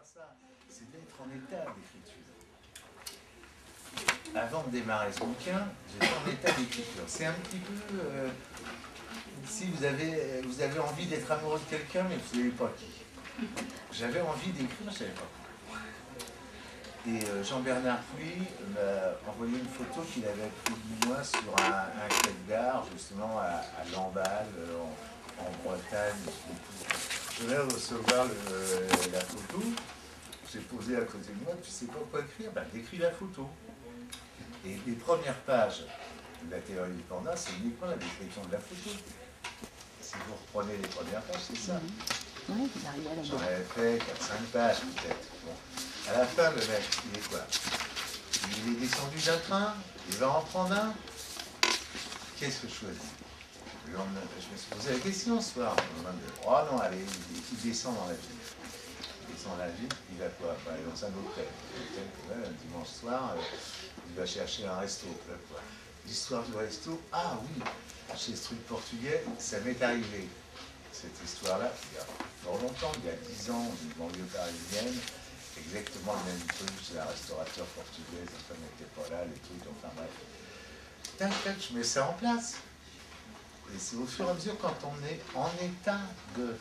ça, c'est d'être en état d'écriture. Avant de démarrer ce bouquin, j'étais en état d'écriture. C'est un petit peu... si vous avez envie d'être amoureux de quelqu'un, mais vous ne savez pas qui. J'avais envie d'écrire, je ne savais pas. Et Jean-Bernard Puy m'a envoyé une photo qu'il avait prise de moi sur un quai de gare, justement à Lamballe, en Bretagne. Je vais recevoir la photo, j'ai posé à côté de moi, tu sais pas quoi écrire, ben décris la photo. Et les premières pages de la théorie du panda, c'est uniquement la description de la photo. Si vous reprenez les premières pages, c'est ça. Oui, vous arrivez à la J'en avais fait 4-5 pages peut-être. Bon. À la fin, le mec, il est quoi? Il est descendu d'un train, il va en prendre un. Qu'est-ce que je choisis? Le lendemain, je me suis posé la question ce soir. Oh non, allez, il descend dans la ville. Il descend dans la ville, il va quoi? Bah, dans un hôtel. Un dimanche soir, il va chercher un resto. L'histoire du resto, ah oui, chez ce truc portugais, ça m'est arrivé. Cette histoire-là, il y a fort longtemps, il y a 10 ans, une banlieue parisienne, exactement le même truc, c'est un restaurateur portugais, sa femme n'était pas là, les trucs, enfin bref. T'inquiète, je mets ça en place. Et c'est au fur et à mesure quand on est en état de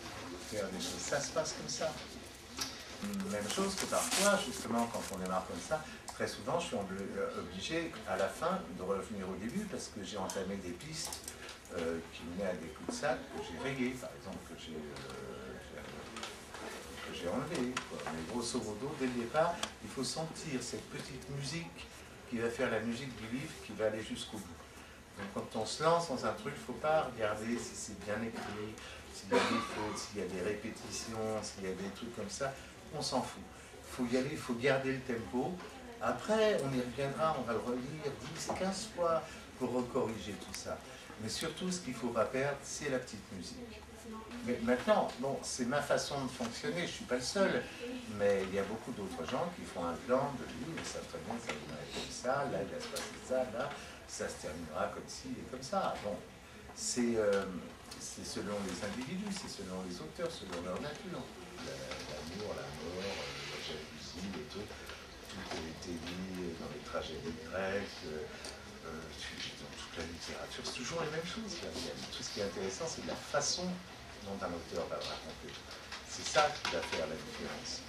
faire des choses. Ça se passe comme ça. Même chose que parfois, justement, quand on démarre comme ça, très souvent, je suis obligé, à la fin, de revenir au début, parce que j'ai entamé des pistes qui menaient à des coups de sac que j'ai rayés, par exemple, que j'ai enlevés. Mais grosso modo, dès le départ, il faut sentir cette petite musique qui va faire la musique du livre, qui va aller jusqu'au bout. Donc quand on se lance dans un truc, il ne faut pas regarder si c'est bien écrit, s'il y a des fautes, s'il y a des répétitions, s'il y a des trucs comme ça, on s'en fout. Il faut y aller, il faut garder le tempo. Après, on y reviendra, on va le relire 10, 15 fois pour recorriger tout ça. Mais surtout, ce qu'il ne faut pas perdre, c'est la petite musique. Mais maintenant, bon, c'est ma façon de fonctionner, je ne suis pas le seul, mais il y a beaucoup d'autres gens qui font un plan de livre, ça très bien, ça va être comme ça, là, il va se passer ça, là, ça se terminera comme ci et comme ça. Bon, c'est selon les individus, c'est selon les auteurs, selon leur nature. L'amour, la mort, la jalousie, les trucs, tout a été dit dans les tragédies grecques, dans toute la littérature, c'est toujours les mêmes choses. Tout ce qui est intéressant, c'est la façon dont un auteur va le raconter. C'est ça qui va faire la différence.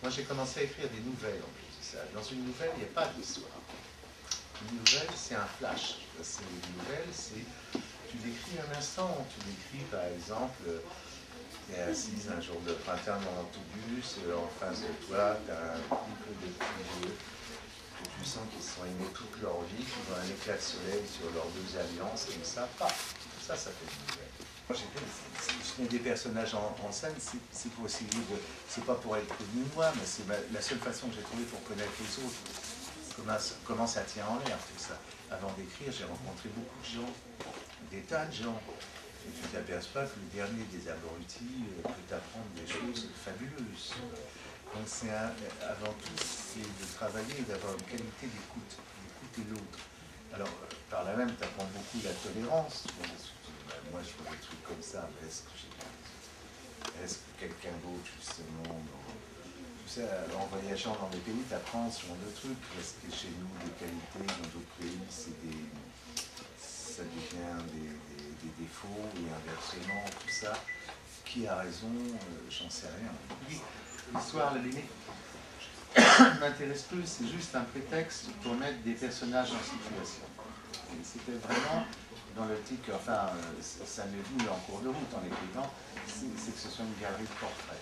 Moi, j'ai commencé à écrire des nouvelles en plus de ça. Dans une nouvelle, il n'y a pas d'histoire. Une nouvelle, c'est un flash. Une nouvelle, c'est... Tu décris un instant, tu décris par exemple, tu es assise un jour de printemps dans l'autobus, en face de toi, tu as un couple de petits vieux, que tu sens qu'ils se sont aimés toute leur vie, qui ont un éclat de soleil sur leurs deux alliances, comme ça, paf, ça fait une nouvelle. Moi, je mets des personnages en scène, c'est pour essayer de... C'est pas pour être connu moi, mais c'est la seule façon que j'ai trouvée pour connaître les autres. Comment ça tient en l'air, tout ça. Avant d'écrire, j'ai rencontré beaucoup de gens, des tas de gens. Et tu t'aperçois que le dernier des abrutis peut t'apprendre des choses fabuleuses. Donc avant tout, c'est de travailler et d'avoir une qualité d'écoute, d'écouter l'autre. Alors, par là même, tu apprends beaucoup la tolérance. Moi, je fais des trucs comme ça, mais est-ce que quelqu'un d'autre, justement, tu sais, en voyageant dans des pays, tu apprends ce genre de trucs. Parce que chez nous, des qualités, dans d'autres pays, ça devient des défauts et inversement, tout ça. Qui a raison, j'en sais rien. L'histoire, la limite, m'intéresse plus, c'est juste un prétexte pour mettre des personnages en situation. C'était vraiment dans l'optique, enfin, ça m'est venu en cours de route en écrivant, c'est que ce soit une galerie de portraits.